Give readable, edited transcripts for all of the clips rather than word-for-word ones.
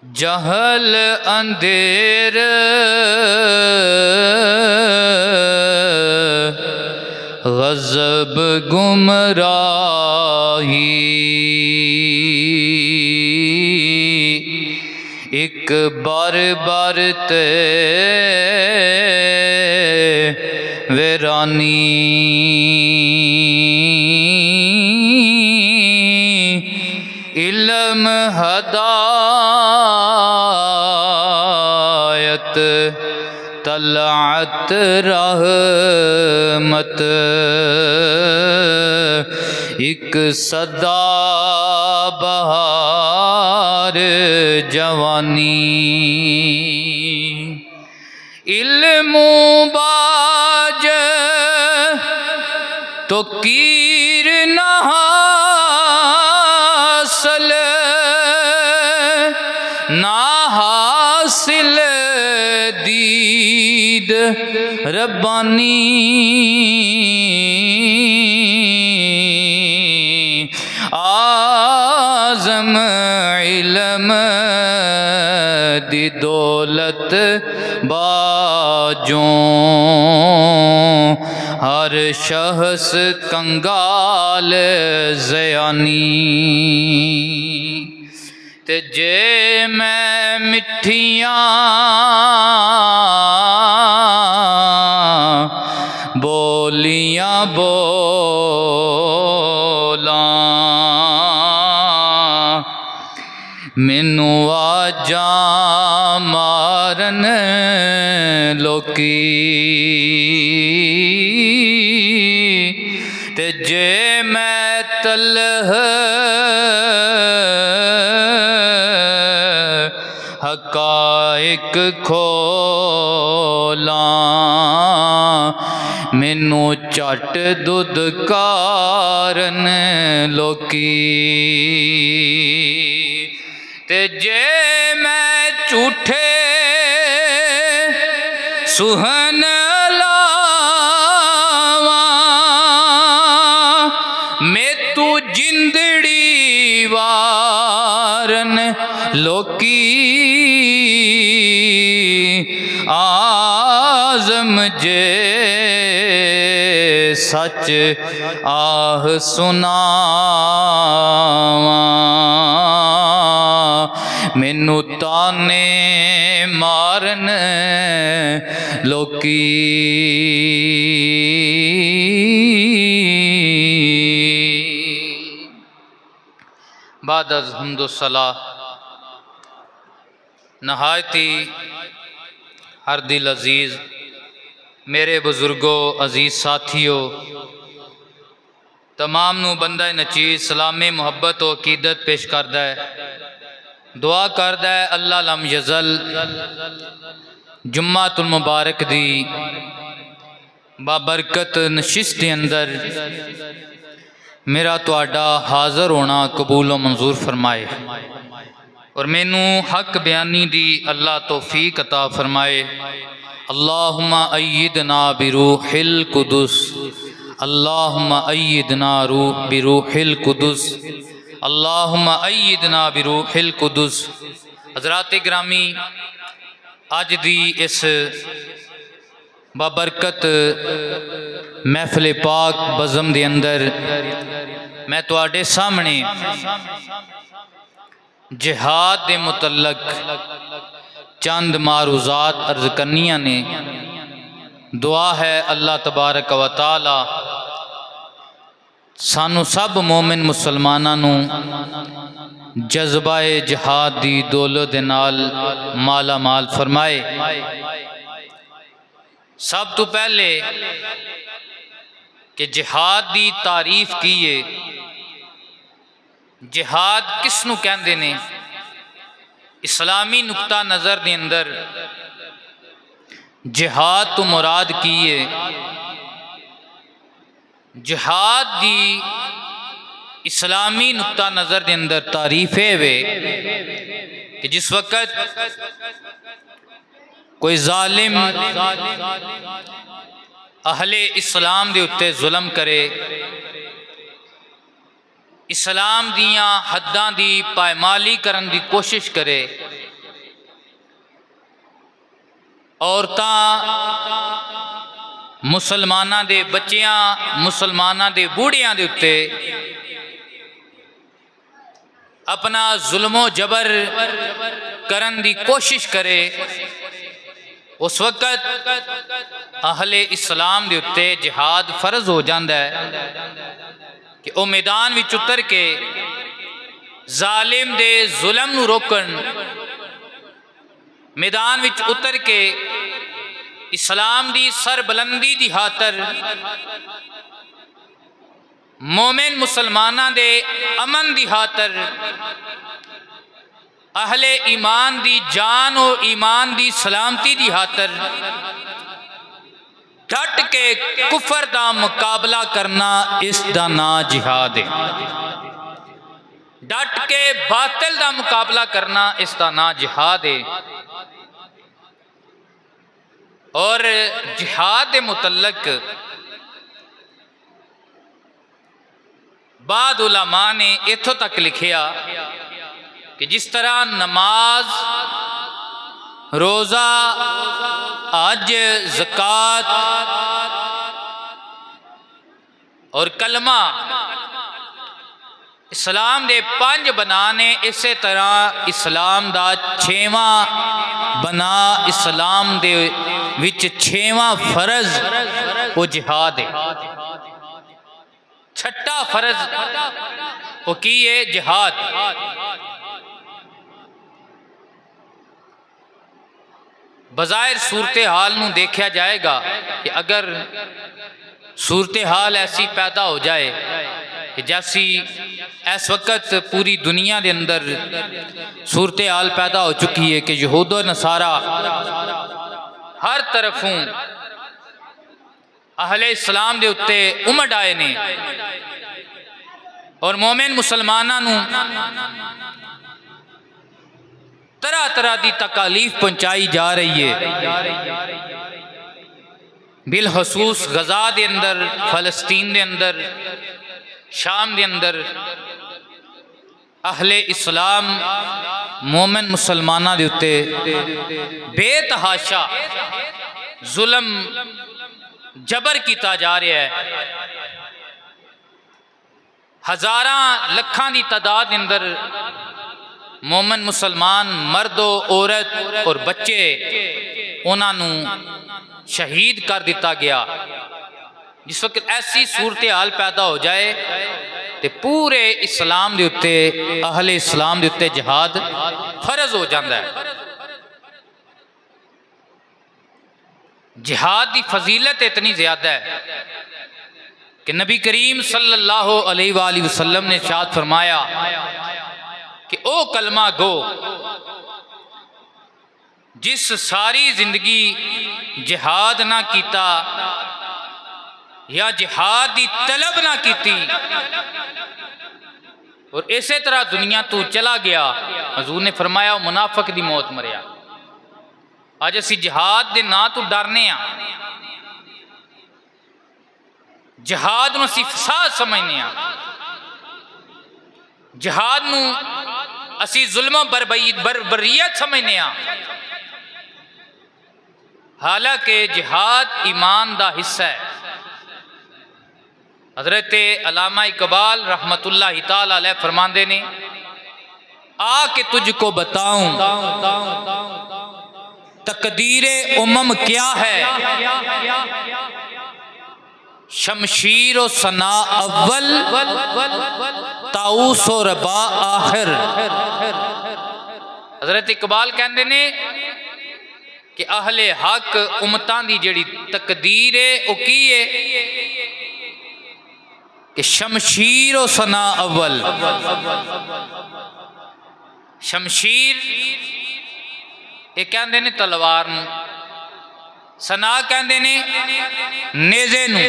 जहल अंधेर गज़ब गुमराही, एक बार बार ते वीरानी, इल्म हदायत तलअत रहमत, एक सदा बहार जवानी, इल्मु बाज तो कीर न हासिल, ना हासिल दीद रब्बानी, आज़म इल्म दी दौलत बाजों, हर शख्स कंगाल ज़यानी, ते जे मैं मिठियां बोलियां बोलां, मैनू आजा मारन लोकी, ते जे मैं तलह हकाइक खोलां, मैनू झट दुदकारन लोकी, ते जे मैं झूठे सुहन लावां, मैं तू जिंदड़ी वारन लोकी, आज़म जे सच आह सुनावां, मैनू ताने मारन लोकी। बाद अज़ हम्दुस्सलाह नहायती हर दिल अजीज़ मेरे बुजुर्गों, अजीज़ साथियों, तमाम नू बंदा नचीज़ सलामे मुहब्बत व अकीदत पेश करदा है। दुआ करदा है अल्लाह लम यज़ल जुम्मातुल मुबारक दी बाबरकत नशिस्त के अंदर मेरा तुहाडा हाज़र होना कबूल व मंजूर फरमाए और मैनू हक बयानी दी अल्लाह तौफीक अता फरमाए। अल्लाहुम्मा अय्यिदना बिरूहिल कुदुस, अल्लाहुम्मा अय्यिदना बिरूहिल कुदुस, अल्लाहुम्मा अय्यिदना बिरूहिल कुदुस। हज़रात गिरामी, अज दी इस बाबरकत महफिल पाक बज़म दे अंदर मैं तुहाडे सामने जिहाद के मुतल्लक चंद मारूज़ात अर्ज करनिया ने। दुआ है अल्लाह तबारक व तआला सानू सब मोमिन मुसलमानां नू जज्बाए जिहाद दी दौलत दे नाल माला माल फरमाए। सब तो पहले कि जिहाद दी तारीफ की है, जिहाद किसनू कहंदे ने? इस्लामी नुक्ता नज़र के अंदर जिहाद तो मुराद की है, जिहाद दी इस्लामी नुक्ता नज़र के अंदर तारीफ है वे कि जिस वक़्त कोई जालिम अहले इस्लाम दे उत्ते जुल्म करे, इस्लाम दियां हद्दां दी पायमाली करन दी कोशिश करे, औरतां मुसलमानां दे बच्चियां मुसलमानां दे बूढ़ियां दे उत्ते अपना जुल्मो जबर करन दी कोशिश करे, उस वक़्त अहले इस्लाम दे उत्ते जिहाद फर्ज हो जाता है कि वह मैदान विच उतर के जालिम दे जुल्म नूं रोकण, मैदान विच उतर के इस्लाम दी सरबुलंदी दी खातर मोमिन मुसलमानां दे अमन दी खातर अहले ईमान दी जान और ईमान दी सलामती दी खातर डट के कुफर दा मुकाबला करना, इसदा नाम जिहाद है। डट के बातिल दा मुकाबला करना, इसदा नाम जिहाद है। और जिहाद के मुतल्लक बाद उलमा ने इथों तक लिखिया कि जिस तरह नमाज, रोज़ा, हज, ज़कात और कलमा इस्लाम दे 5 बना ने, इसे तरह इस्लाम दा 6वां बना, इस्लाम दे विच 6वां फर्ज वो जिहाद है। छठा फर्ज वो की है जिहाद। बज़ाहिर सूरत हाल नूं देखा जाएगा कि अगर सूरत हाल ऐसी पैदा हो जाए कि जैसी इस वक्त पूरी दुनिया के अंदर सूरत हाल पैदा हो चुकी है कि यहूद व नसारा हर तरफों अहले इस्लाम के उत्ते उमड़ आए ने और मोमिन मुसलमानां नूं तरह तरह की तकालीफ पहुंचाई जा रही है। बिलखसूस गजा के अंदर, फलस्तीन के अंदर, शाम के अंदर अहले इस्लाम मोमिन मुसलमानां दे उत्ते बेतहाशा जुल्म जबर किया जा रहा है। हजारां लखां की तादाद के अंदर मोमिन मुसलमान मर्दो औरत और बच्चे उन्होंने शहीद कर दिता गया। जिस वक्त ऐसी सूरत हाल पैदा हो जाए तो पूरे इस्लाम के उत्ते, अहले इस्लाम के उत्ते जिहाद फर्ज हो जाता है। जिहाद की फजीलत इतनी ज्यादा है कि नबी करीम सल्लल्लाहु अलैहि वसल्लम ने इरशाद फरमाया कि ओ कलमा गो जिस सारी जिंदगी जिहाद ना किया या जिहाद की तलब ना की और इसे तरह दुनिया तो चला गया, हजूर ने फरमाया मुनाफिक की मौत मरिया। अज असी जिहाद के ना तो डरने, जिहाद नूं असी फसाद समझने, जिहाद नूं असी जुल्म बर्बरियत समझने। हालांकि जिहाद ईमान का हिस्सा है। हजरत अल्लामा इकबाल रहमतुल्लाह तआला अलैह फरमाते ने, आके तुझको बताऊं तकदीरे उमम क्या है, शमशीर व सना अव्वल ताऊस व रबा आखिर। हजरत इकबाल कहते ने कि अहले हक उम्मतां दी जिहड़ी तकदीर है वो की है कि शमशीर व सना अव्वल। शमशीर ये कहते ने तलवार नूं, सना कहते ने नेज़े नूं,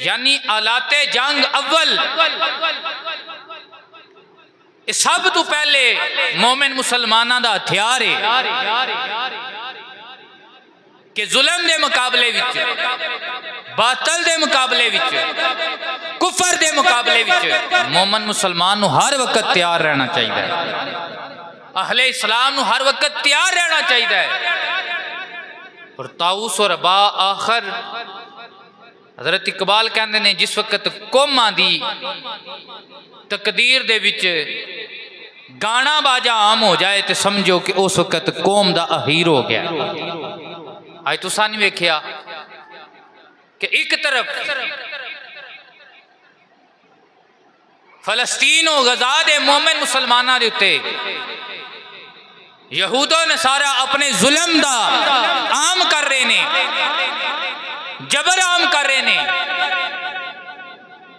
यानी आलाते जंग अव्वल। सब तो पहले मोमिन मुसलमाना का हथियार है कि जुल्म के मुकाबले विच, बातल के मुकाबले विच, कुफर के मुकाबले विच मोमिन मुसलमान नूं हर वक्त तैयार रहना चाहिए। अहले इस्लाम नूं हर वक्त तैयार रहना चाहिए। और ताऊस और अबा आखर हजरत इकबाल कहते ने जिस वक्त कौमां दी तकदीर दे विच गाना बाजा आम हो जाए तो समझो कि उस वक्त कौम दा अहीर हो गया। आज तुसा नहीं वेख्या कि एक तरफ फलस्तीन और गजा दे मोमिन मुसलमाना दे उत्ते यहूदो नसारा अपने जुल्म दा आम कर रहे ने, जबर आम कर रहे ने,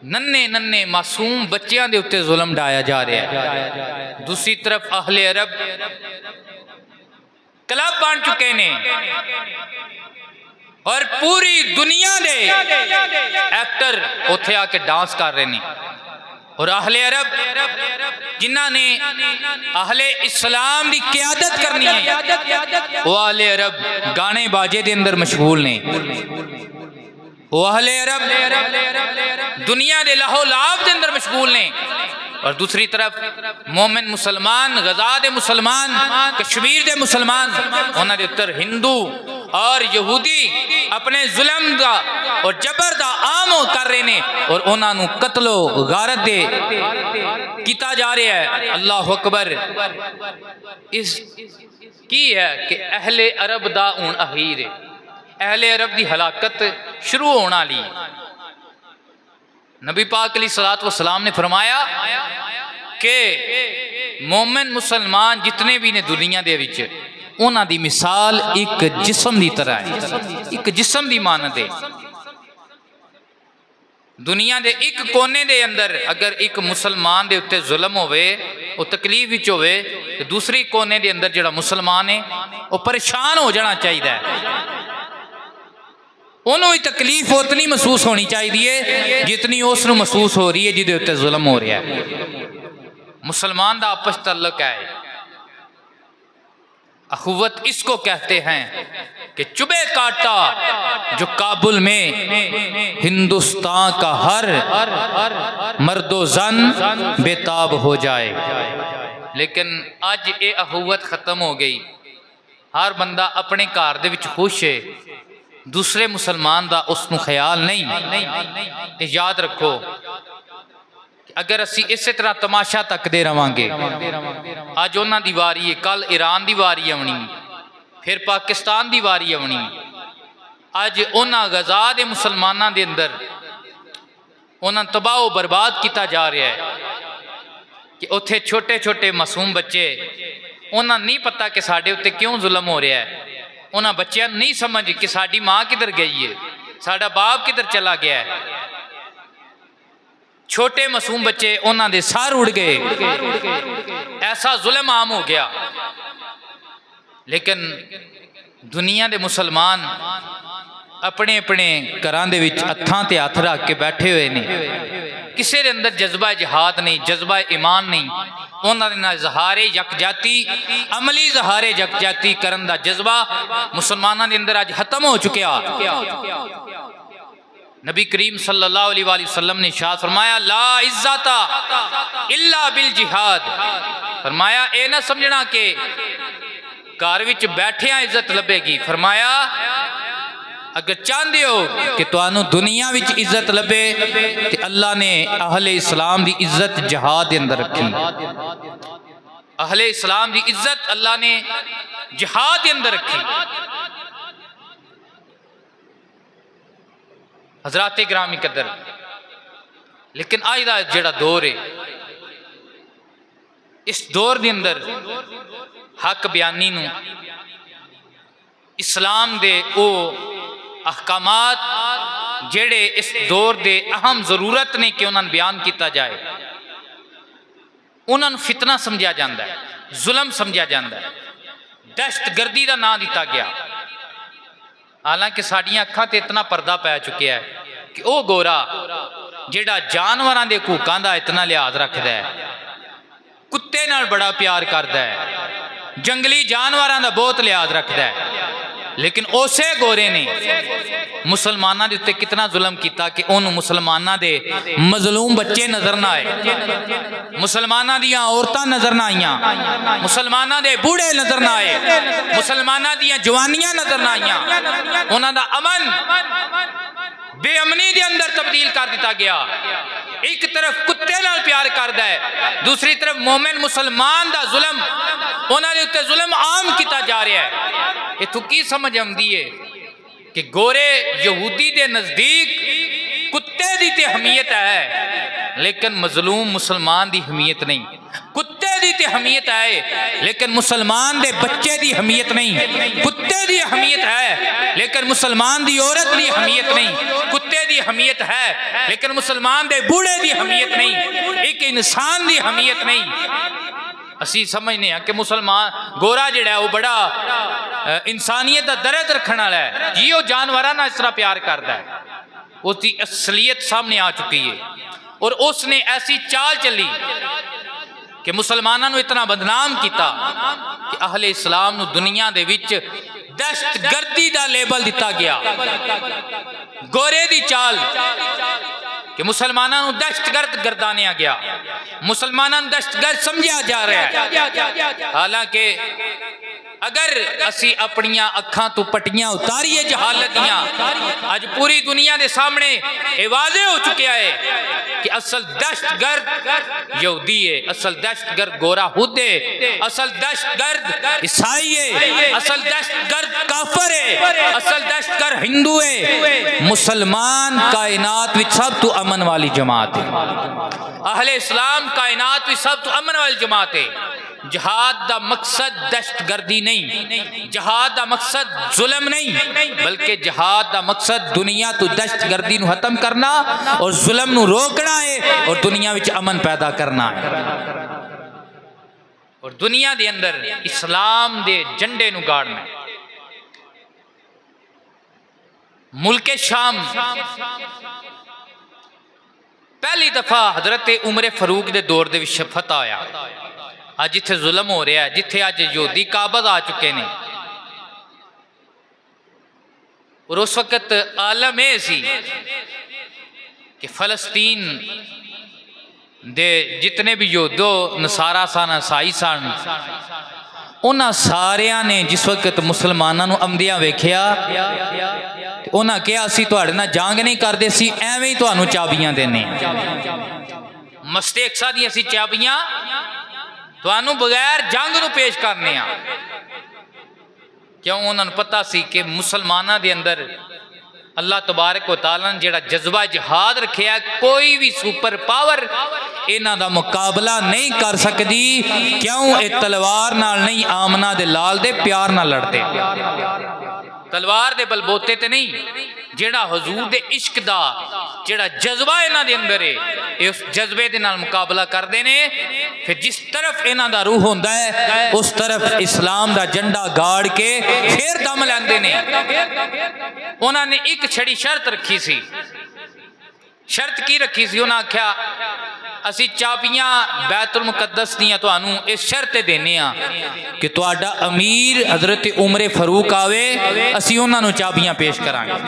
नन्हे नन्हे मासूम बच्चियां दे उत्ते जुल्म ढाया जा रहा है। दूसरी तरफ अहले अरब क्लब बन चुके ने और पूरी दुनिया दे एक्टर उत्थे आके डांस कर रहे हैं। और अहले अरब जिन्हां ने अहले इस्लाम की क्यादत करनी है वो अहले अरब गाने बाजे दे अंदर मशगूल ने। वो अहले अरब दुनिया दे लाहो लाभ के अंदर मशगूल ने। और दूसरी तरफ मोमिन मुसलमान गजा दे मुसलमान कश्मीर दे मुसलमान उन्हां दे उत्तर हिंदू और यहूदी अपने जुल्म दा और जबर दा आम कर रहे ने और उन्होंने कत्लो गारत दे किया जा रहा है। अल्लाह अकबर। इस की है कि अहले अरब दा हुण अहीर है, अहले अरब की हलाकत शुरू होने वाली। नबी पाक अलैहिस्सलातु वस्सलाम ने फरमाया कि मोमिन मुसलमान जितने भी ने दुनिया दे विच उन्हां दी मिसाल एक जिस्म की तरह है, एक जिस्म की मानत है। दुनिया के एक कोने के अंदर अगर एक मुसलमान के उत्ते जुल्म होवे वो तकलीफ विच होवे तो दूसरी कोने के अंदर जिहड़ा मुसलमान है वो परेशान हो जाना चाहिए। उन्होंने भी तकलीफ उतनी महसूस होनी चाहिए जितनी उसनू महसूस हो रही है जिहदे उत्ते जुल्म हो रहा है। मुसलमान का आपस तल्लक है, अखुवत इसको कहते हैं कि चुबे काटा जो काबुल में हिंदुस्तान का हर मर्दो जन बेताब हो जाए। लेकिन आज ये अखुवत खत्म हो गई। हर बंदा अपने घर दे विच खुश है, दूसरे मुसलमान का उसनू ख्याल नहीं। याद रखो अगर असी इस तरह तमाशा तकते रवांगे, अज उन्हां दी वारी है, कल ईरान की वारी आनी, फिर पाकिस्तान की वारी आनी। अज उन्हां गजा दे मुसलमानां दे अंदर उन्हां तबाह बर्बाद किया जा रहा है कि उत्थे छोटे छोटे मासूम बच्चे उन्हां नहीं पता कि साडे उत्ते क्यों जुल्म हो रहा है। उन्हां बच्चियां नहीं समझ कि साडी माँ किधर गई है, साडा बाप किधर चला गया है। छोटे मासूम बच्चे उन्हां दे सर उड़ गए, ऐसा जुल्म आम हो गया। लेकिन दुनिया के मुसलमान अपने अपने घरां दे विच हत्थां ते हत्थ रख के बैठे हुए ने, किसी के अंदर जज्बा जिहाद नहीं, जज्बा ईमान नहीं। उन्होंने इजहारे यकजाती अमली इजहारे यकजाती करन दा जज्बा मुसलमानों के अंदर अज खत्म हो चुका। नबी करीम सल्लल्लाहु अलैहि वसल्लम ने इरशाद फरमाया ला इज्जता इल्ला बिल जिहाद। फरमाया ए ना समझना कि घर विच बैठिया इज्जत लभेगी। फरमाया अगर चाहते हो कि तुहानू दुनिया विच इज्जत लभे तो अल्लाह ने अहले इस्लाम की इज्जत जिहाद के अंदर रखी। अहले इस्लाम की इज्जत अल्लाह ने जिहाद के अंदर रखी। हजरात ग्रामी कदर, लेकिन अज का जिहड़ा दौर है, इस दौर के अंदर हक बयानी नूं इस्लाम दे ओ अहकामात जेड़े इस दौर के अहम जरूरत ने कि उन्होंने बयान किया जाए, उन्होंने फितना समझा जाता है, जुल्म समझा जाता है, दहशतगर्दी का नाम दिता गया। हालांकि साड़ियाँ अखां ते इतना पर्दा पै चुका है कि वह गोरा जिहड़ा जानवरां दे कूकां दा इतना लिहाज रखता है, कुत्ते नाल बड़ा प्यार करता है, जंगली जानवरां दा बहुत लिहाज रखता है, लेकिन उसे गोरे ने मुसलमाना के उत्ते कितना जुल्म किया कि उन्होंने मुसलमाना दे मजलूम बच्चे नजर ना आए, मुसलमाना दियां औरतां नजर ना आईयां, मुसलमाना दे बूढ़े नजर ना आए, मुसलमाना दियां जवानियां नजर ना आईयां। उन्हां दा अमन बेअमनी दे अंदर तब्दील कर दिता गया। एक तरफ कुत्ते नाल प्यार करदा है, दूसरी तरफ मोमिन मुसलमान दा जुल्म, उन्हां दे उत्ते जुल्म आम किया जा रहा है। इथों की समझ आउंदी है कि गोरे यहूदी दे नजदीक कुत्ते दी ते अहमियत है, लेकिन मजलूम मुसलमान दी अहमियत नहीं। कुत्ते दी ते अहमियत है, लेकिन मुसलमान दे बच्चे दी अहमियत नहीं। कुत्ते दी अहमियत है, लेकिन मुसलमान दी औरत दी अहमियत नहीं। कुत्ते दी अहमियत है, लेकिन मुसलमान दे बूढ़े दी अहमियत नहीं। एक इंसान दी अहमियत नहीं। असी समझने हैं कि मुसलमान गोरा जिहड़ा है वो बड़ा इंसानियत का दर्द रखने वाला है, जी वो जानवरां नाल इस तरह प्यार करता है। उसकी असलियत सामने आ चुकी है और उसने ऐसी चाल चली कि मुसलमानों को इतना बदनाम किया कि अहले इस्लाम नूं दुनिया दे विच दहशतगर्दी का लेबल दिता गया। गोरे दी चाल कि मुसलमानों को दहशतगर्द गर्दानिया गया, मुसलमानों को दहशतगर्द समझा जा रहा है। हालांकि अगर असी अपनियां अखां तो पट्टियां उतारीए जहालत दियां, अज पूरी दुनिया के सामने ये वाज़े हो चुका है कि असल दहशतगर्द यहूदी है, असल दहशतगर्द गोरा हुद है, असल दहशतगर्द ईसाई है, असल दहशतगर्द काफर है, असल दहशतगर्द हिंदू है। मुसलमान कायनात विच सब तो अमन वाली जमात है। अहले इस्लाम कायनात विच सब तो अमन वाली जमात है। जहाद का मकसद दहशतगर्दी नहीं, जहाद का मकसद जुल्म नहीं, बल्कि जहाद का मकसद दुनिया तो दहशतगर्दी नूं खत्म करना और जुल्म नूं रोकना है और दुनिया विच अमन पैदा करना है। और दुनिया दे अंदर इस्लाम दे झंडे नूं गाड़ना है। मुल्के शाम पहली दफा हजरत उमर फारूक के दौर दे विच फतह आया। अज जिथे जुल्म हो रहा है, जिथे अज यहूदी काबज आ चुके हैं, और उस वक्त आलम यह सी कि फलस्तीन दे जितने भी योद्धो नसारा सन, ईसाई सन, उन्होंने सारिया ने जिस वक्त मुसलमानों को आमदिया वेख्या, उन्हें कहा असी तुहाडे नाल जंग नहीं करते, सी एवें ही तुहानूं चाबियां देने, मस्ते अक्सा दी असी चाबियां तुहानू बगैर जंग नूं पेश करने। क्यों? उन्होंने पता सी कि मुसलमानों के अंदर अल्लाह तबारक व तआला ने जिहड़ा जज्बा जिहाद रखिया, कोई भी सुपर पावर इन्हां दा मुकाबला नहीं कर सकती। क्यों? ये तलवार नाल नहीं, आमना दे लाल दे प्यार नाल लड़ते, तलवार दे बलबोते ते नहीं। जिहड़ा हुजूर दे इश्क दा जिहड़ा जज्बा इन्हां दे अंदर है, ये उस जज्बे दे नाल मुकाबला करते हैं। फिर जिस तरफ इन्हां दा रूह होंदा है, उस तरफ इस्लाम दा झंडा गाड़ के फिर दम लैंदे ने। उन्होंने एक छड़ी शर्त रखी सी। शर्त की रखी सी? उन्हें आख्या असी चाबियां बैतुल मुकद्दस दियां तुहानू इस शर्त देने कि तुहाडा अमीर हजरत उमर फारूक आवे, असी उन्होंने चाबियां पेश करांगे।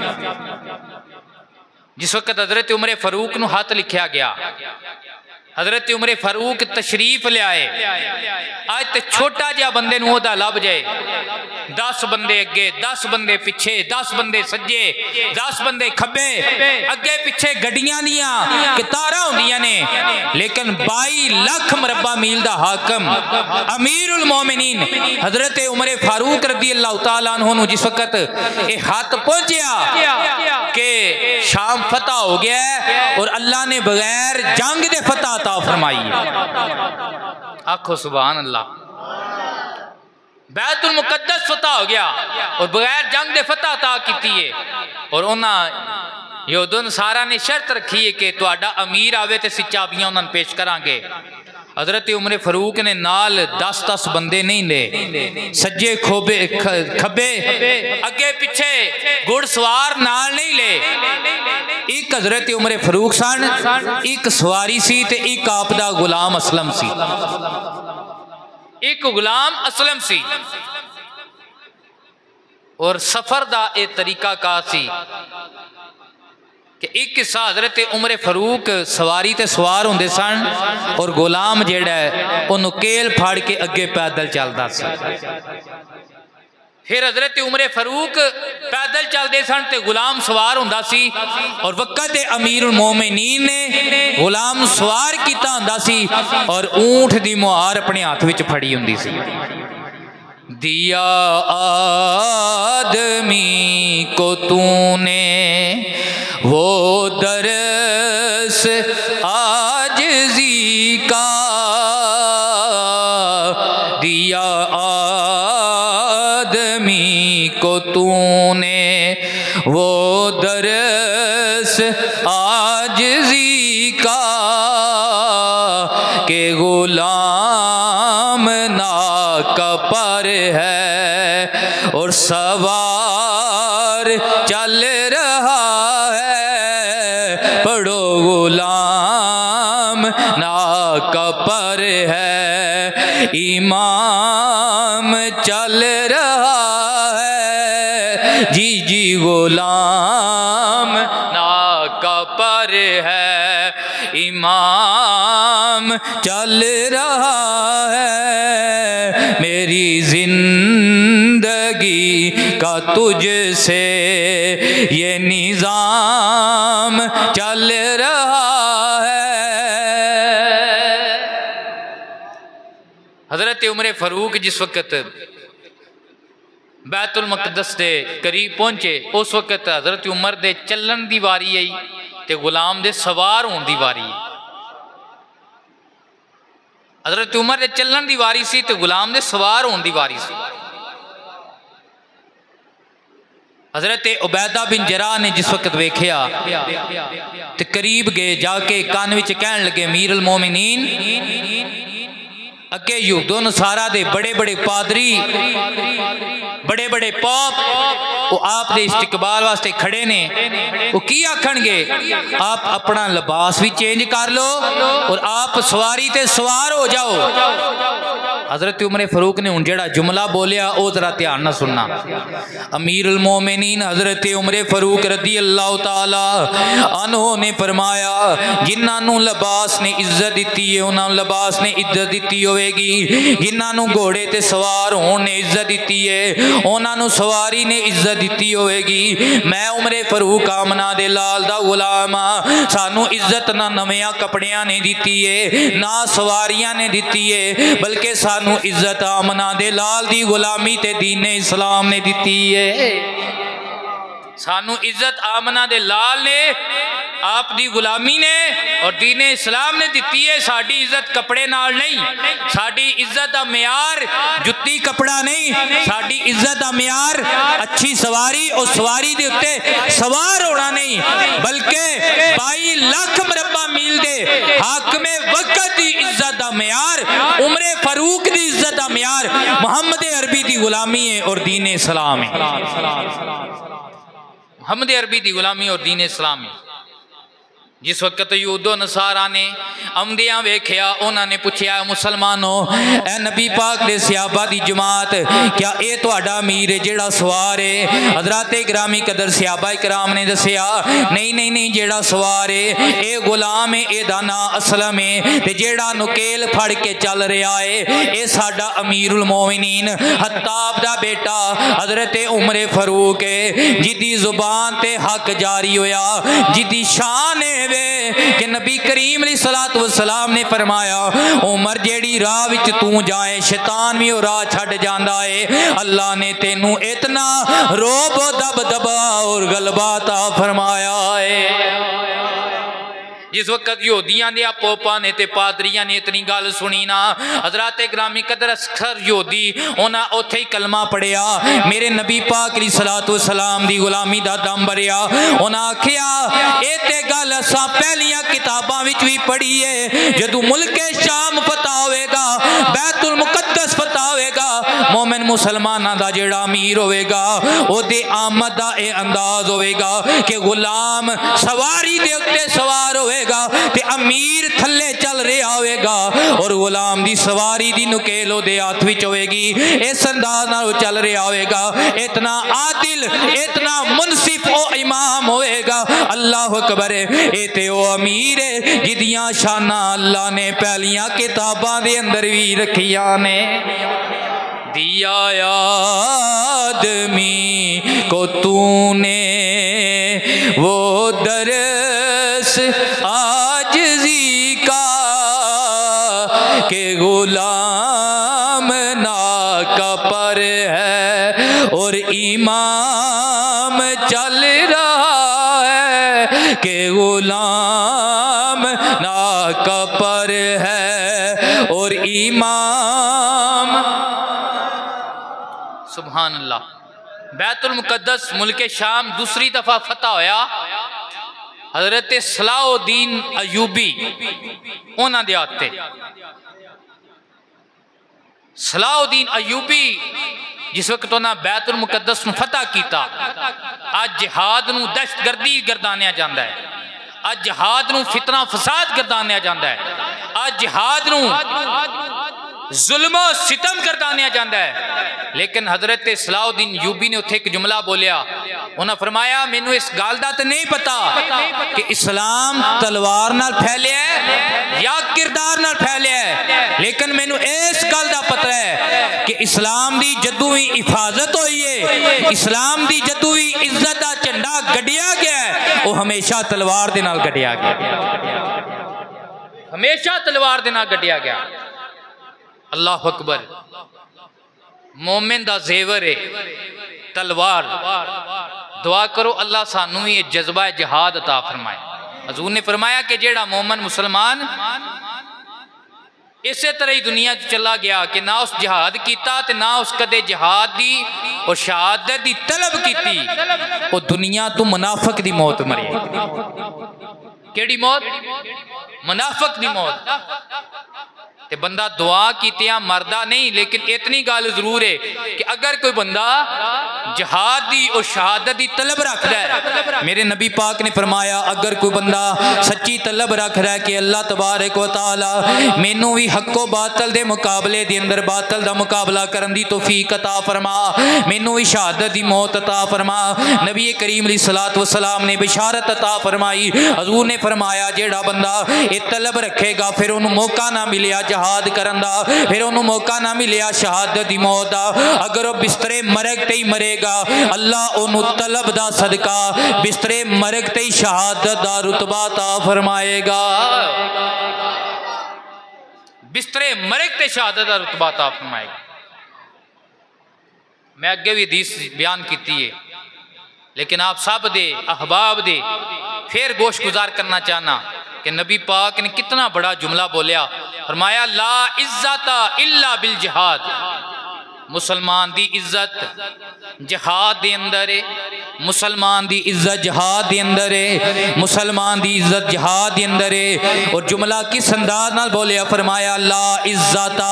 जिस वक्त हजरत उमर फारूक नू हाथ लिखा गया, हजरत उमर फारूक तशरीफ लियाए। आज तो छोटा जिहा बंदे नूं ओहदा लभ जाए, 10 बंदे अगे, 10 बंदे पिछे, 10 बंदे सज्जे, 10 बंदे खब्बे, अगे पिछे गड्डियां दियां कतारां होंदियां ने, लेकिन 22 लाख मरबा मील दा हाकम अमीरुल मोमिनीन हजरत उमर फारूक रदी अल्लाह तआला अन्हु नूं जिस वक्त ये हाथ पहुंचया कि शाम फतह हो गया और अल्लाह ने बगैर जंग दे फतह अता फरमाई। आखो सुभान अल्लाह। बैतुल मुकद्दस फतह हो गया और बगैर जंग दे फतह अता की है। और उन्होंने यहूदी नसारा ने शर्त रखी है कि तुहाडा अमीर आवे ते चाबियां उन्होंने पेश करांगे। हजरत उमर फारूक ने नाल 10-10 बंदे नहीं ले, सज्जे खोबे खब्बे अगे पिछे घुड़सवार नाल नहीं ले। एक हजरत उमर फारूक सन, एक सवारी सी ते एक आप दा गुलाम असलम सी। एक गुलाम असलम सी। और सफर का यह तरीका का सी कि एक किस्सा हजरत उमर फरूक सवारी ते सवार होंदे सन और गुलाम जेड़ा है उन्होंने केल फाड़ के अगे पैदल चलता सी। फिर हजरत उमर फरूक पैदल चलते सन ते गुलाम सवार होंदा सी और वक़्त अमीरुल मोमिनीन ने गुलाम सवार किया होंदा सी और ऊंट की मुहार अपने हाथ में फड़ी होंदी सी। दिया आदमी को तूने वो दरस आजिज़ी का, दिया आदमी को तूने वो दरस आजिज़ी का के गुलाम ना कपर है और सवार चल रहा है। पढ़ो गुलाम ना कपर है, इमाम चल रहा है। जी जी गुलाम ना कपर है, इमाम चल रहा है। मेरी जिंदगी का तुझसे ये निजाम चल रहा है। हजरत उमर फरूक जिस वक्त बैतुल मकदस के करीब पहुंचे उस वक्त हजरत उमर दे चलन की वारी आई ते गुलाम दे सवार होने की वारी। हजरत उमर दे चलन की वारी सी ते गुलाम दे सवार होने की वारी सी। हजरत उबैदा बिन जरा ने जिस वक्त वेख्या ते करीब गए जाके कान विच कहन लगे अमीरुल मोमिनीन अगे यहूदो नसारा दे बड़े बड़े पादरी बड़े बड़े पाप वो आप दे इस्तकबाल वास्ते खड़े ने, वो की आखणगे आप अपना लिबास भी चेंज कर लो और आप सवारी ते सवार हो जाओ। हजरत उमर फरूक ने हुण जेड़ा जुमला बोलिया वो जरा ध्यान ना सुनना। अमीरुल मोमिनीन हजरत उमर फरूक रदी अल्लाह तआला अन्हु ने फरमाया जिन्हां लिबास ने इज्जत दी है उन्हां लिबास ने इज्जत दी होगी, जिन्हां घोड़े ते सवार होने ने इज्जत दी है उन्हां सवारी ने इज्जत दी होगी। मैं उमर फरूक आमना दे लाल दा गुलाम आ, सानू इज्जत ना नवियां कपड़ियां ने दी है ना सवारियां ने दी है, बल्कि सानू इज्जत आमना दे लाल दी गुलामी ते दीने इस्लाम ने दी है। सानू इज्जत आमना दे लाल ने आप दी गुलामी ने और दीने इस्लाम ने दी है। साड़ी इज्जत कपड़े नाल नहीं, साड़ी इज्जत दा म्यार जुत्ती कपड़ा नहीं, साड़ी इज्जत दा म्यार अच्छी सवारी और सवारी दे उत्ते सवार होना नहीं, बल्कि 22 लाख मरबा मील दे हाकमे वक्त दी इज्जत दा म्यार उमर फरूक दी इज्जत दा म्यार मुहम्मद अरबी दी गुलामी है और दीने इस्लाम है। मुहम्मद अरबी दी गुलामी और दीने इस्लाम है। जिस वक्त यहूदो नसारा ने आमदियां वेख्या उन्होंने पूछा मुसलमानों ए नबी पाक दे सहाबा दी जमात क्या ये तुहाडा अमीर है जेड़ा सवार है? हजरत गिरामी कदर सहाबा कराम ने दसिया नहीं नहीं नहीं जेड़ा सवार है ये गुलाम है, एदा नाम असलम है ते जेड़ा नुकेल फड़ के चल रहा है ये साडा अमीरुल मोमिनीन हत्ताब दा बेटा हजरत उमर फरूक है जिदी जुबान ते हक जारी होया, जिदी शान है कि नबी करीम सलातो वसलाम ने फरमाया उमर जेड़ी राह विच तू जाए शैतान भी राह छड़ जांदा है। अल्लाह ने तेनू इतना रोब दब दबा और गलबा ता फरमाया है। जिस वक्त यहूदियां दे पोपा ने ते पादरियां ने इतनी गल सुनी ना हजरत ग्रामी कदर असखर यहूदी उन्हां उत्थे ही कलमा पढ़िया मेरे नबी पाक दी सलातो वसलाम दी गुलामी दा दम भरिया। उन्हां आखिया ए ते गल असां पहलियां किताबां विच भी पढ़ी है जदों मुल्क शाम फतह होवेगा बैतुल मुकद्दस फतह होवेगा मोमिन मुसलमानां दा जेड़ा अमीर होवेगा ओदे आमद दा ए अंदाज होवेगा कि गुलाम सवारी दे उत्ते सवार होवे होएगा ते अमीर थल्ले चल रहा होएगा और गुलाम दी सवारी दी नुकेल ओदे हाथ विच होएगी। इस अंदाज नाल चल रहा होएगा। इतना आदिल इतना मुनसिफ ओ इमाम होएगा। अल्लाह अकबर। ए ते ओ अमीर है जिदियां शाना अल्लाह ने पहलियां किताबां दे अंदर भी रखियां ने। दिया आदमी को तूने वो दर्स आजिज़ी का के गुलाम नाका पर है और इमाम चल रहा है के गुलाम नाका पर है और इमाम। सुभान अल्लाह। बैतुल मुकद्दस मुल्क शाम दूसरी दफा फतह होया। हजरत सलाउद्दीन अयूबी उन्हां दे आते सलाउद्दीन अयूबी जिस वक्त उन्हां बैतुल मुकद्दस नूं फतह कीता। अज जिहाद नूं दहशतगर्दी गर्दानिया जांदा है। अज जिहाद नूं फितना फसाद गर्दानिया जांदा है। अज जिहाद नूं जुल्म सितम गर्दानिया जाता है। लेकिन हजरत सलाउद्दीन यूबी ने उत्थे एक जुमला बोलिया। उन्हें फरमाया मैनू इस गल का तो नहीं पता कि इस्लाम तलवार नाल फैलिया है या किरदार नाल फैलिया है, लेकिन मैनू इस गल का पता है कि इस्लाम की जदों भी हिफाजत हुई है, इस्लाम की जदों भी इज्जत का झंडा गढ़िया गया है, वो हमेशा तलवार दे नाल गढ़िया गया, हमेशा तलवार दे नाल गढ़िया गया। अल्लाह अकबर। मोमिन दा जेवर है तलवार। दुआ करो अल्लाह सानू ये जज्बा जिहाद अता फरमाए। हजूर ने फरमाया कि जेड़ा मोमिन मुसलमान इसे तरह ही दुनिया चला गया कि ना उस जिहाद किया ते ना उस कदे जिहाद दी और शहादत दी तलब की, वो दुनिया तो मुनाफिक दी मौत मरे। केड़ी मौत? मुनाफिक दी मौत। ते बंदा दुआ कीतियां मरदा नहीं, लेकिन इतनी गल जरूर है कि अगर कोई बंदा जिहाद दी और शहादत दी तलब रखदा है, मेरे नबी पाक ने फरमाया अगर कोई बंदा सच्ची तलब रखदा है कि अल्लाह तबारक व तआला मैनू भी हक्को बातल दे मुकाबले दे अंदर बातल दा मुकाबला करन दी तौफीक अता फरमा, मैनू भी शहादत दी मौत अता फरमा। नबी करीम अलैहिस्सलातु वस्सलाम ने बिशारत अता फरमाई। हजूर ने फरमाया जेड़ा बंदा ये तलब रखेगा फिर उन्हें मौका ना मिलिया जहाद करन दा, फिर उन्हें मौका ना मिलिया शहादत दी मौत दा, अगर वह बिस्तरे मरग ते ही मरेगा अल्लाह उन्हें तलब दा सदका बिस्तरे मरग ते ही शहादत दा रुतबा ता फरमाएगा। बिस्तरे मरग ते शहादत दा रुतबा ता फरमाएगा। मैं अगे भी हदीस बयान की है, लेकिन आप सब दे अहबाब दे फिर गोश गुजार करना चाहना कि नबी पाक ने कितना बड़ा जुमला बोलिया। फरमाया ला इज्जता इल्ला बिल जिहाद। मुसलमान दी इज्जत जिहाद दे अंदर है, मुसलमान दी इज्जत जिहाद दे अंदर है, मुसलमान दी इज्जत जिहाद दे अंदर है। और जुमला किस अंदाज नाल बोलिया? फरमाया ला इज्जता,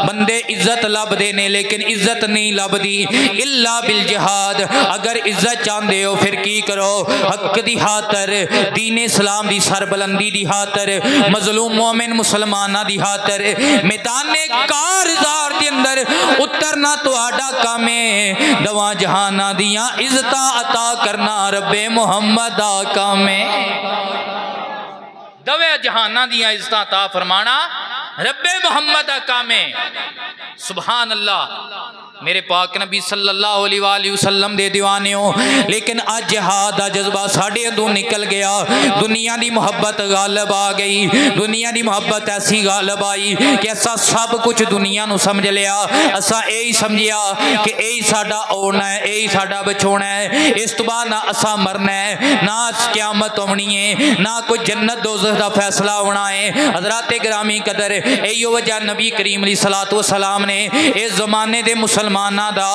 बंदे इज्जत लभदे ने लेकिन इज्जत नहीं लभदी इल्ला बिल जिहाद। अगर इज्जत चाहते हो फिर की करो? हक दी खातर, दीन इस्लाम दी सरबुलंदी दी खातर, मजलूम मोमिन मुसलमाना दी खातर मैदाने कारज़ार दे अंदर उतरना तुहाडा काम है। दवा जहाना दियां इज्जतां अता करना रब्बे मुहम्मद दा काम है। दवे जहाना दियां इज्जतां अता फरमाना रब्बे मुहम्मद दा काम है। सुभान अल्लाह। मेरे पाक नबी सल्लल्लाहु अलैहि वसल्लम दे दीवाने हो, लेकिन आज जिहाद दा जज्बा साढ़े अंदरों निकल गया। दुनिया की मुहब्बत गालब आ गई, दुनिया की मुहब्बत ऐसी गालब आई कि असा सब कुछ दुनिया नू समझ लिया। असा यही समझिया कि यही साडा ओना है, यही साडा बचोना है, इस तो बाद ना असा मरना है, ना क़यामत होनी है, ना कोई जन्नत दोज़ख दा फैसला होना है। हज़रात गिरामी कदर इहो वजह नबी करीम अलैहिस्सलातु वस्सलाम ने इस ज़माने के मुसलमानों का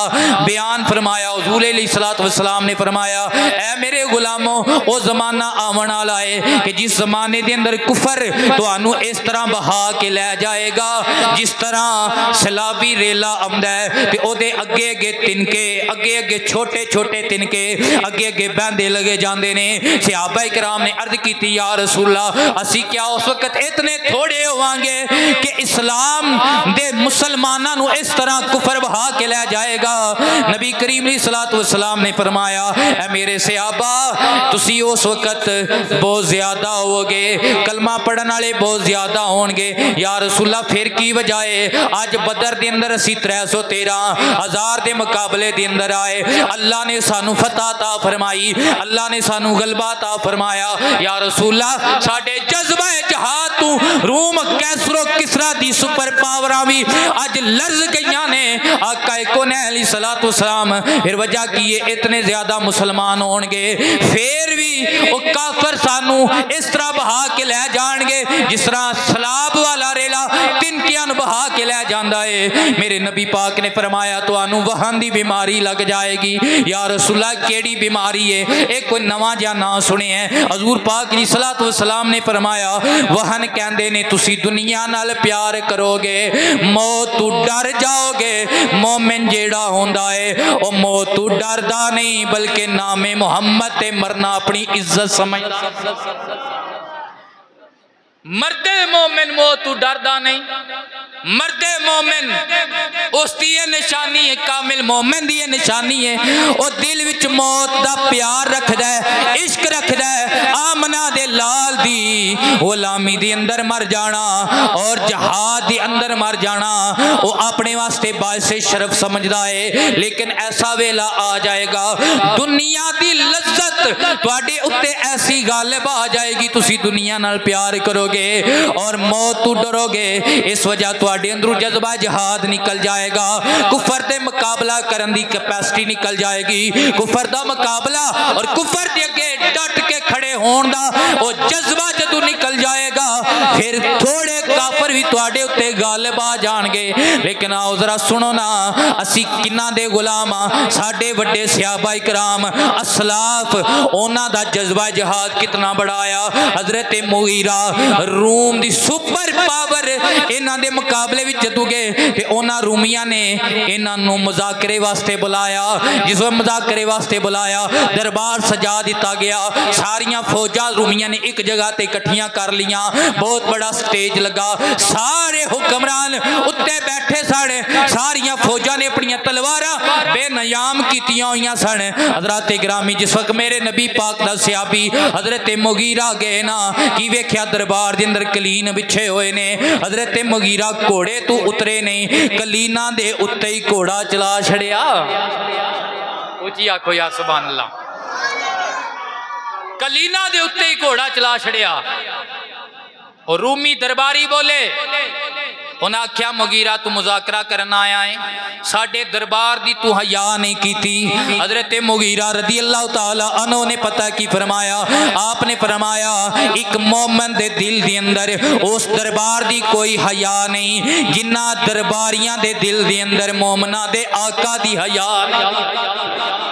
बयान फरमाया। हुज़ूर अलैहिस्सलातु वस्सलाम ने फरमाया, ऐ मेरे गुलामों, वो ज़माना आवन वाला है कि जिस ज़माने के अंदर कुफर तुहानू इस तरह बहा के लै जाएगा जिस तरह सैलाबी रेला आंदा है ते ओदे अगे अगे तिनके, अगे अगे छोटे छोटे तिनके अगे अगे बहंदे लगे जाते हैं। सहाबा किराम ने अर्ज की, या रसूलल्लाह, असी क्या उस वक्त इतने थोड़े होवांगे कि इस्लाम दे मुसलमानों नू इस तरह कुफर बहा के लै जाएगा? नबी करीम अलैहिस्सलातु वस्सलाम ने फरमाया, ऐ मेरे सहाबा, तुसी उस वक्त बहुत ज्यादा होगे, कलमा पढ़न वाले बहुत ज्यादा होंगे। या रसूलल्लाह, फिर की वजह है? अज बदर के अंदर असी 313,000 के मुकाबले के अंदर आए, अल्लाह ने सानू फतह ता फरमाई, अल्लाह ने सानू गलबा ता फरमाया। या रसूलल्लाह, साडे जज्बा जहाद तू रूम कैसरो किसरा दी सुपर पावरा भी अज लर्ज गई ने। आका कौनैन अलैहिस्सलातु वस्सलाम, फिर वजह की है? इतने ज्यादा मुसलमान होंगे, फिर भी वो काफर सानू इस तरह बहा के लै जाएंगे जिस तरह सलाब वाला रेला तिनकियां बहा के लै जाता है। मेरे नबी पाक ने फरमाया, तुहानू वहन की बीमारी लग जाएगी। या रसूलल्लाह, केड़ी बीमारी है? एक कोई नवा जिहा ना सुने है। हजूर पाक अलैहिस्सलातु वस्सलाम ने फरमाया, वहन कहते ने तुसी दुनिया नाल प्यार करोगे, मौत तू डर जाओगे। मोमिन जेड़ा होंदा है वो मौत तू डरदा नहीं, बल्कि नामे मुहम्मद ते मरना अपनी इज्जत समझदा। मर्दे मोमिन मौत तू डरदा नहीं, मर्दे मोमिन उसकी निशानी है, कामिल मोमिन की निशानी है, वो दिल विच मौत का प्यार रखदा है, इश्क रखदा है। आमना दे लाल दी गुलामी दे अंदर मर जाना और जहाद दे अंदर मर जाना वो अपने वास्ते बाइसे शर्फ समझदा है। लेकिन ऐसा वेला आ जाएगा, दुनिया की लज्जत तुहाडे उत्ते ऐसी गालिब आ जाएगी, तुसी दुनिया नाल प्यार करोगे और मौत तू डरोगे। इस वजह तुहाडे अंदरों जज्बा जहाद निकल जाएगा, कुफर ते मुकाबला करन दी कैपेसिटी निकल जाएगी। कुफर दा मुकाबला और कुफर दे अगे डट के खड़े होण दा वो जज्बा जदों निकल जाएगा, फिर थोड़े काफर भी तुहाडे उत्ते गालिब आ जाणगे। लेकिन आओ जरा सुनो ना, असी किन्ना दे गुलाम आ, साडे वड्डे सहाबा इकराम असलाफ, उन्हां दा जज्बा जहाद कितना बड़ा आया। हजरत मुगीरा रूम दी सुपर पावर इन्हां दे मुकाबले विच जदों गए ते उन्हां रूमियां ने इन्हां नूं मुज़ाकरे वास्ते बुलाया। जिस मुज़ाकरे वास्ते बुलाया, दरबार सजा दिता गया, सारियां फौजा रूमियां ने एक जगह ते इकट्ठियां कर लिया, बहुत बड़ा स्टेज लगा, सारे हुक्मरान उत्ते बैठे सन, सारियां फौजा ने अपनी तलवारां बेनयाम कीतियां होइयां सन। हज़रात गिरामी, जिस वक्त मेरे नबी पाक दा सहाबी हज़रत मुगीरा गए ना, की वेख्या दरबार दे अंदर कलीन बिछे हुए ने। हज़रत मुगीरा घोड़े तो उतरे नहीं, कलीना दे उत्ते ही घोड़ा चला छड़िया। उची आखो या सुभान अल्लाह, कलीना दे उत्ते ही घोड़ा चला छड़िया। और रूमी दरबारी बोले, उन्हें आख्या, मुगीरा तू मुजाकरा करना आया है, साडे दरबार दी तू हया नहीं कीती। हजरत मुगीरा रदी अल्लाह तआला अन्हु ने पता की फरमाया, आपने फरमाया एक मोमिन दे दिल दे अंदर उस दरबार दी कोई हया नहीं जिन्ना दरबारियां दे दिल दे अंदर मोमना दे आका दी हया नहीं।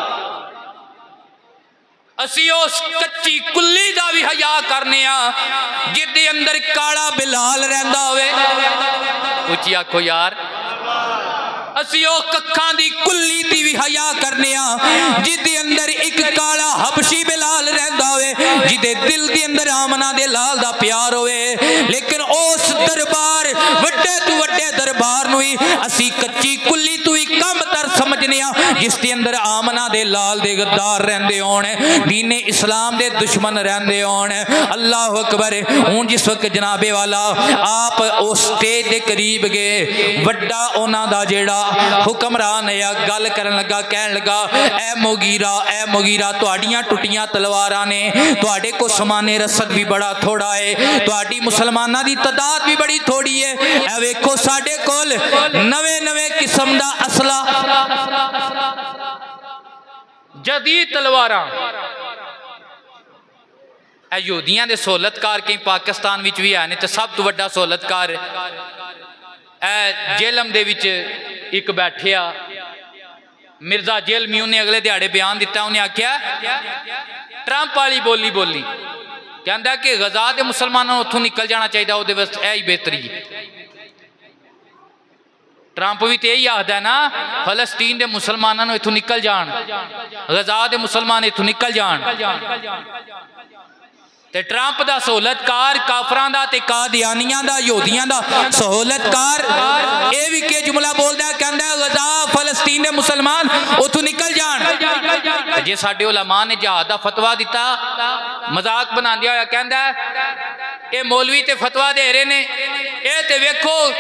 असी उस कच्ची कुल्ली दा भी हया करने जिदे अंदर काला बिलाल रहिंदा होवे। उची आखो यार, असी ओ कक्खां दी कुल्ली दी भी हया करने जिदे अंदर एक काला हबशी बिलाल रहिंदा होवे, जिदे दिल दे अंदर आमना दे लाल दा प्यार होवे। लेकिन उस दरबार वड्डे तो वड्डे दरबार नूं ही असी कच्ची कुल्ली तो ही कम तर समझने जिसके अंदर आमना दे लाल दे गद्दार रहंदे होण, दीने इस्लाम दे दुश्मन रहंदे होण। अल्लाह अकबर। हुण जिस वक्त जनाबे वाला आप उस स्टेज के करीब गए, वड्डा उन्हां दा जेड़ा हुक्मरान है गल करन लगा, कहन लगा, ऐ मुगीरा तुहाडियां टुटियां तलवारां ने, तुहाडे को समाने रसद भी बड़ा थोड़ा है, तुहाडी मुसलमानां दी तादाद भी बड़ी थोड़ी है। ऐ वेखो साडे कोल नवे नवे किस्म दा असला, जदीद तलवारां। यहूदियां दे सहूलतकार कई पाकिस्तान विच भी है, नहीं तो सब तो वड्डा सहूलतकार जेलम दे विच एक बैठिया मिर्जा जेलमी, उन्हें अगले दिहाड़े बयान दिता, उन्हें आख्या ट्रंप वाली बोली बोली, कहता कि गजा के मुसलमानों उतों निकल जाना चाहिए, वो यही बेहतरी है। ट्रंप भी तो यही आखदा ना, फलस्तीन के मुसलमानों इतों निकल जान, गजा के मुसलमान इतों निकल जान। ते ट्रंप दा सहूलतकार काफरां दा ते कादियानियां दा यहूदियां दा सहूलतकार ये भी के जुमला बोलदा, कहंदा गजा फलस्तीन दे मुसलमान उथों निकल जान। जे साडे उलमा ने जिहाद दा फतवा दिता, मजाक बनांदे होया कहंदा ये मौलवी ते फतवा दे रहे ने, ये ते वेखो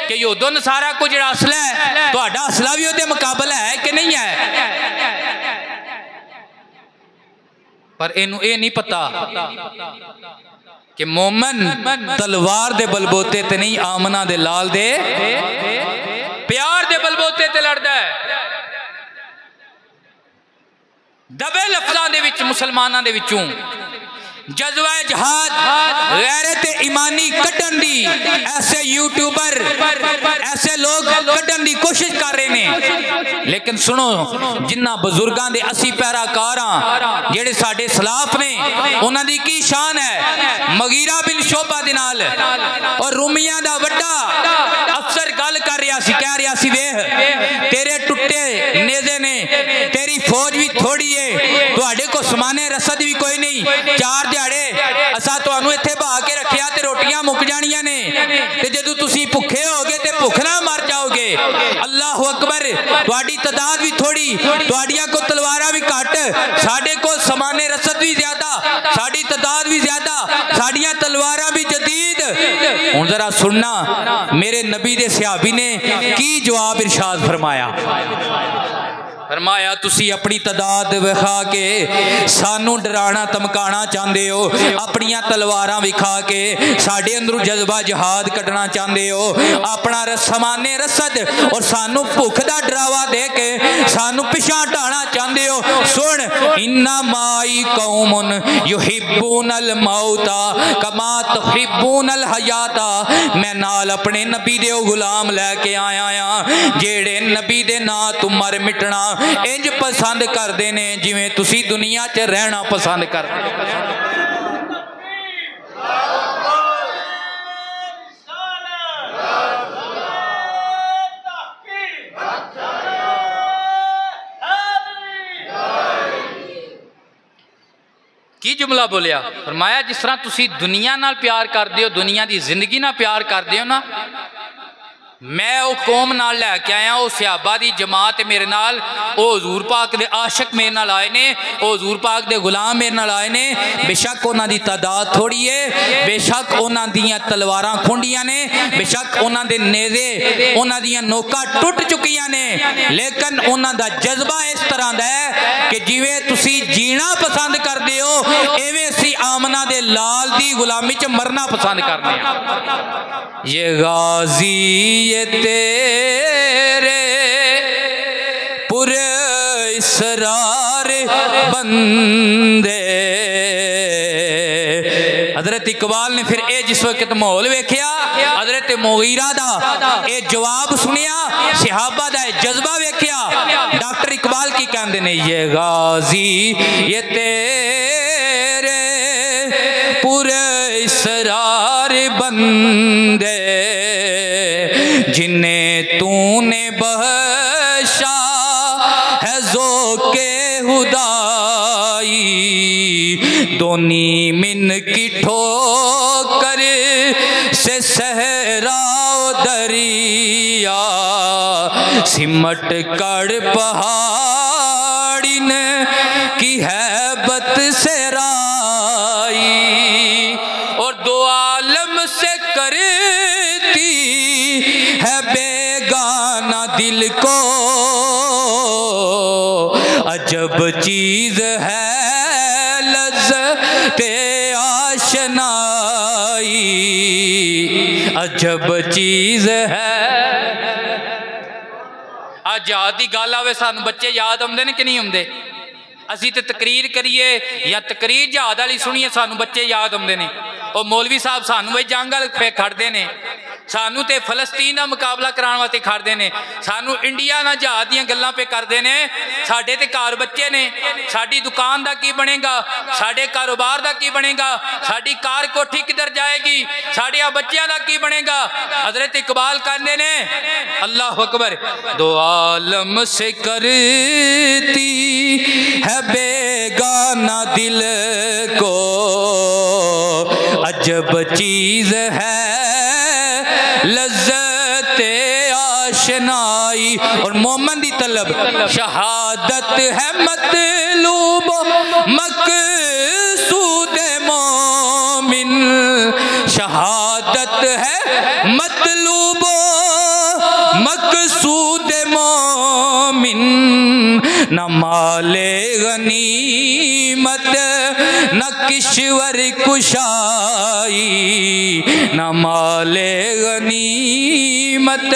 कि यहूदो नसारा को जिहड़ा असला है, तुहाडा असला भी उहदे मुकाबला है कि नहीं है। पर इनू ये नहीं पता कि मोमन तलवार दे बलबोते ते नहीं, आमना दे लाल दे प्यार दे बलबोते ते लड़दा है। दबे लफ्जां दे विच मुसलमानां दे विचों जज्बा जहाद गैरत ईमानी कड्ढन दी ऐसे यूट्यूबर ऐसे लोग कड्ढन दी कोशिश कर रहे ने। लेकिन सुनो, जिन्ना बुजुर्गां दे असी पैराकार हां, जेड़े साडे सलाफ ने, उन्हां दी की शान है। मगीरा बिन शोबा दे नाल और रूमिया दा वड्डा अफसर गल कर रहा सी, कह रहा सी वेख तेरे टुट्टे नेज़े ने, तेरी फौज भी थोड़ी है, तुहाडे को समाने रसद भी कोई नहीं, 4 दिहाड़े असा तुहानू इत्थे बहा के रखिया ते रोटियां मुक जानियां ने, ते जदों तुसीं भुखे होगे ते भुख ना मर जाओगे। अल्लाह अकबर, तुहाडी तादाद भी थोड़ी, तुहाडियां को तलवारां भी घट, साडे को समाने रसद भी ज्यादा, साडी तादाद भी ज्यादा, साडियां तलवारां भी जदीद। हुण जरा सुनना मेरे नबी दे सहाबी ने की जवाब इरशाद फरमाया। फरमाया तुसी अपनी तादाद विखा के सानू डराना धमकाना चाहते हो, अपनिया तलवारां विखा के साडे अंदरों जज्बा जहाद कढ़ना चाहते हो, अपना समाने रसद और सानू भुख दा डरावा दे के सानू पिछा हटाना चाहते हो। सुन, इन्ना माई कौमुन युहिब्बूनल मौता कमा तुहिब्बूनल हयाता, मैं नाल अपने नबी दे गुलाम लैके आया हां जेड़े नबी दे नां तू मर मिटना इंज पसंद करते ने जिवें तुसी दुनिया च रहना पसंद करते। की जुमला बोलिया? फरमाया जिस तरह तुसी दुनिया नाल प्यार करते हो, दुनिया की जिंदगी नाल प्यार करते हो ना, मैं वो कौम नाल लैके आया, वो सहाबा दी जमात मेरे नाल, वो हजूर पाक दे आशिक मेरे नाल आए ने, वो हजूर पाक दे गुलाम मेरे नाल आए ने। बेशक उन्हां दी तादाद थोड़ी है, बेशक उन्हां दियां तलवारां खुंडियां ने, बेशक उन्हां दे नेज़े उन्हां दियां नोकां टुट चुकियां ने, लेकिन उन्हां दा जज्बा इस तरह दा है कि जिवें तुसी जीना पसंद करदे हो, इवें असीं आमना दे लाल दी गुलामी च मरना पसंद करदे हां। ये गाजी ये तेरे पुरे इसरार बंदे। हजरत इकबाल ने फिर ये जिस वक्त माहौल वेख्या, हजरत मुगीरा दा ये जवाब सुनिया, सहाबा दा जज्बा वेख्या, डॉक्टर इकबाल की कहते ने ये गाजी ये तेरे पूरे इसरार बंदे, जिन्हें तूने बख्शा है ज़ोके हुदाई, दोनी मिन की ठोकर से सहरा दरिया, सिमट कर पहाड़िन की हैबत से राई, और दो आलम से करती है बेगाना दिल को, अजब चीज है लज़्ज़ते आशनाई, अजब चीज है। आज याद की गल आवे, सानू बच्चे याद आउंदे ने कि नहीं आउंदे? असी तो तकरीर करिए या तकरीर जहाद वाली सुनिए, सानू बच्चे याद आउंदे ने। और मौलवी साहब सानू बई जंग वाल खड़दे ने, सानू ते फलस्तीन का मुकाबला कराने वास्ते खड़ते ने, सानू इंडिया ना जहाज दी गल्लां पे करते ने। साडे ते घर बच्चे ने, साडी दुकान दा की बनेगा, साडे कारोबार दा की बनेगा, साडी कार कोठी किधर जाएगी, साडे बच्चों दा की बनेगा। हजरत इकबाल कहते ने अल्लाह अकबर, दो आलम से करती है बेगाना दिल को, अजब चीज है लज्जते आशनाई। और मोमन दी तलब शहादत है मतलूब मकसूद मोमिन, शहादत है मतलूब मकसूद मोमिन, न माले गनीमत न किश्वर कुशाई, न माले गनीमत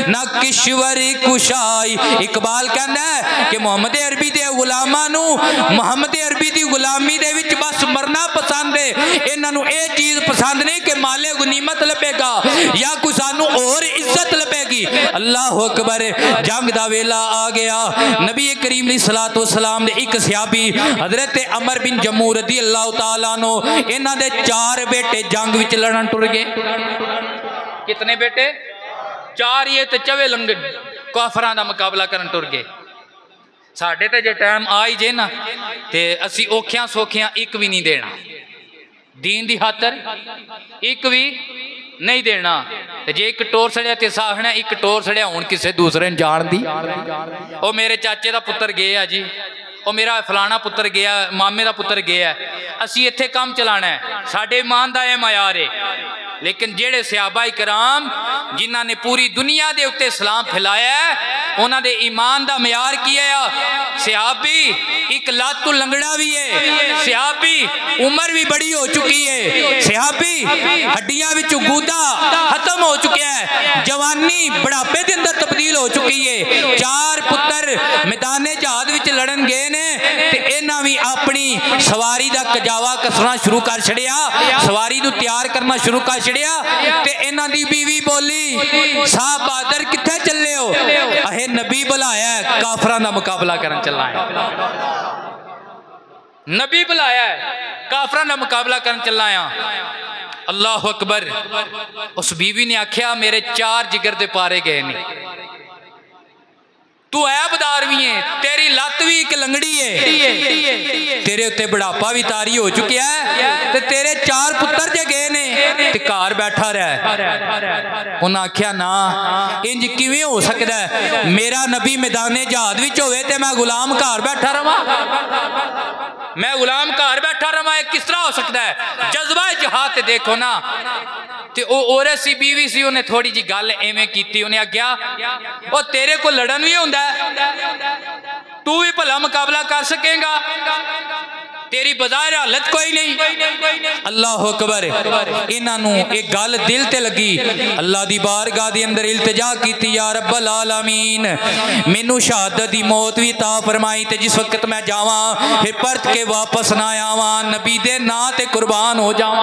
न किश्वर कुशाई। इकबाल कहना है कि मुहम्मद अरबी दे गुलामां नू मुहम्मद अरबी दी गुलामी दे विच बस मरना पसंद है, इन्हां नू ये चीज़ पसंद नहीं कि माले गनीमत लभेगा या कोई सानू और इज्जत लभेगी। अल्लाह अकबर, जंग दा वेला आ गया। नबी करीम सलातो सलाम दे एक सहाबी हजरत अमर बिन जम्मू रदी अल्लाह तआला नो, इन्हां दे 4 बेटे जंग विच लड़न टुर गए। कितने बेटे? 4। ये तो चवे लंगड़ काफरां दा मुकाबला करन टुर गए। साढ़े तो जो टाइम आ ही जे ना ते असी औखियां सौखियां एक भी नहीं देना, दीन दी खातर एक भी नहीं देना। जे एक टोर सड़िया तो साखना एक टोर सड़िया हूँ किसी दूसरे ने जान दी, वो मेरे चाचे का पुत्र गया जी, वो मेरा फलाना पुत्र गया, मामे का पुत्र गया, असी इत्थे काम चलाना है, साडे ईमान दा ये मयार है। लेकिन जेड़े सहाबा कराम जिन्हों ने पूरी दुनिया के उत्ते इस्लाम फैलाया उन्होंने ईमान का मयार किया। सहाबी एक लातू लंगड़ा भी है, सहाबी उम्र भी बड़ी हो चुकी है, सहाबी हड्डियां विच गूदा खत्म हो चुका है, जवानी बुढ़ापे के अंदर तब्दील हो चुकी है। 4 पुत्र मैदाने जहाज विच लड़न गए ने ते इन्हां भी अपनी सवारी का कजावा कसना शुरू कर छड़िया, सवारी नूं तैयार करना शुरू कर छड़िया। ते इन्हां दी बीवी बोली, साहब बहादुर कित्थे चले हो? अहे नबी बुलाया है, काफरां दा मुकाबला करन चला है। नबी बुलाया है, काफरां दा मुकाबला करन चला है। अल्लाह अकबर। उस बीवी ने आख्या मेरे 4 जिगर दे पारे गए ने, तू ऐबदार भी है, तेरी लत भी एक लंगड़ी है, तेरे उत्ते बुढ़ापा भी तारी हो चुका है, ते तेरे 4 पुत्र जे गए ने ते घर बैठा रहा। उन्हें आख्या ना इंज किवें हो सकता है, मेरा नबी मैदाने जहाज विच होवे ते मैं गुलाम घर बैठा रहा, मैं गुलाम घर बैठा रहा, किस तरह हो सकता है? जज्बा जिहाद देखो ना। ते ओ औरत सी, बीवी सी, उन्हें थोड़ी जी गल एवें की, उन्हें आख्या ओ तेरे को लड़न भी होंदा है, तू भी भला मुकाबला कर सकेगा, तेरी बाजार हालत कोई नहीं। अल्लाह अकबर। इन्हों एक गल दिल ते लगी, अल्लाह दी बारगाह दे अंदर इल्तिजा की, या रब्बल आलमीन मैनू शहादत दी मौत भी ता फरमाई, ते जिस वक्त मैं जावा फिर परत के वापस ना आवा, नबी दे नां ते कुर्बान हो जावा,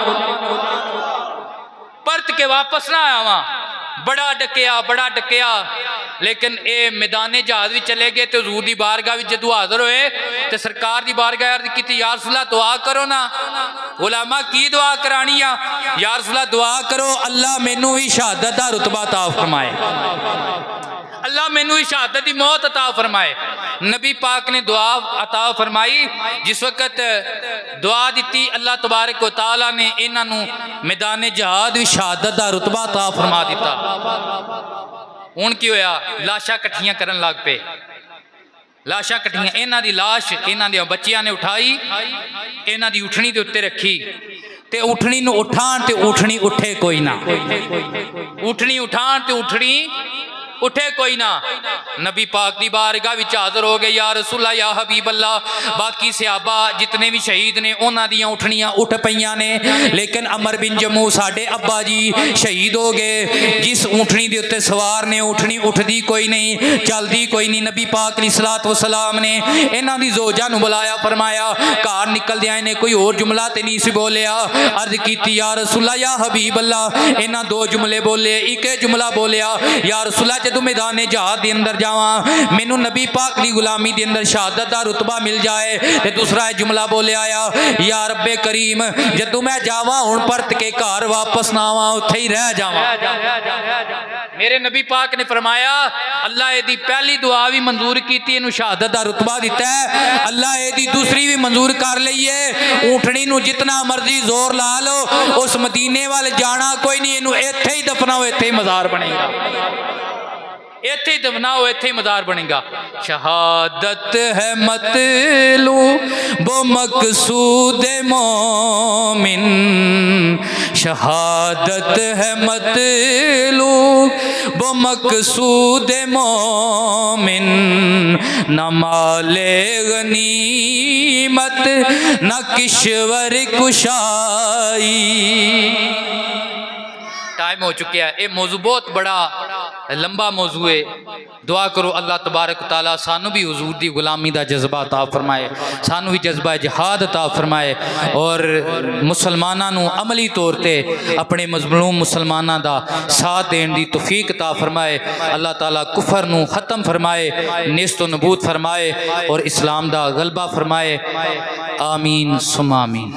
परत के वापस ना आवा। बड़ा डकिया, लेकिन ये मैदाने जहाज भी चले गए तो हजूर दी बारगाह विच जदों हाज़र होए तो सरकार दी बारगाह अर्ज की, या रसूल अल्लाह दुआ करो ना। उलमा की दुआ करानी आ? या रसूल अल्लाह दुआ करो अल्लाह मैनू भी शहादत दा रुतबा अता फरमाए, अल्लाह मैनू भी शहादत दी मौत अता फरमाए। नबी पाक ने दुआ अता फरमाई। जिस वक्त दुआ दी अल्लाह तबारक व तआला ने इन्हों मैदाने जहाद भी शहादत दा रुतबा अता फरमा दिता। हुण की होया? लाशा कट्ठियां करन लग पे, लाशा कट्ठियां, इन्हां दी लाश इन्हां दे बच्चियां ने उठाई, इन्हां दी उठनी दे उत्ते रखी, ते उठनी नूं उठाण ते उठनी उठे कोई ना, उठनी उठाण ते उठनी उठे कोई ना। नबी पाक दी बारगाह विच हाज़र हो गए, या रसूला या हबीब अल्लाह। बाकी सहाबा जितने भी शहीद ने उन्हां दियां उठनियां उठ पईयां ने, लेकिन अमर बिन जमू साडे अब्बा जी शहीद हो गए। जिस ऊँटनी दे उत्ते सवार ने उठनी उठदी कोई नहीं, चलदी कोई नहीं। नबी पाक अलैहिस्सलातु वस्सलाम ने इन्हां दी जोजा नूं बुलाया, फरमाया घर निकलदियां इन्हें कोई होर जुमला ते नहीं सी बोलिया। अर्ज कीती या रसूला या हबीब अल्लाह। इन्हां दो जुमले बोले, एक जुमला बोलिया या रसूला जदों मैदान जहाद दे अंदर जावां मैनू नबी पाक दी गुलामी दे अंदर शहादत दा रुतबा मिल जाए। ते दूसरा जुमला बोले आया या रब्बे करीम जदों मैं जावां हुण परत के घर वापस ना आवां, उत्थे ही रह जावां। मेरे नबी पाक ने फरमाया अल्लाह एदी पहली दुआ भी मंजूर की, इनू शहादत दा रुतबा दिता है, अल्लाह एदी दूसरी भी मंजूर कर लईए। ऊँटनी नू जितना मर्जी जोर ला लो, उस मदीने वाल जाना कोई नहीं, इनू इत्थे ही दफनाओ, इत्थे ही मज़ार बनेगा, इत्थे ही दफनाओ, इत्थे ही मज़ार बनेगा। शहादत है मतलूब वो मकसूद मोमिन, शहादत है मतलूब वो मकसूद मोमिन, न माले गनीमत न किश्वर कुशाई। टाइम हो चुका है, ये मौजू बहुत बड़ा लंबा मौजू है। दुआ करो अल्लाह तबारक तआला सानू भी हुजूर दी गुलामी दा जज्बा अता फरमाए, सानू भी जज्बा जिहाद अता फरमाए, और मुसलमानां नू अमली तौर ते अपने मजलूम मुसलमानां दा साथ देने दी तौफीक अता फरमाए। अल्लाह ताला कुफर नू ख़त्म फरमाए, नेस्तो नबूत फरमाए और इस्लाम दा गलबा फरमाए। आमीन सुम्मा आमीन।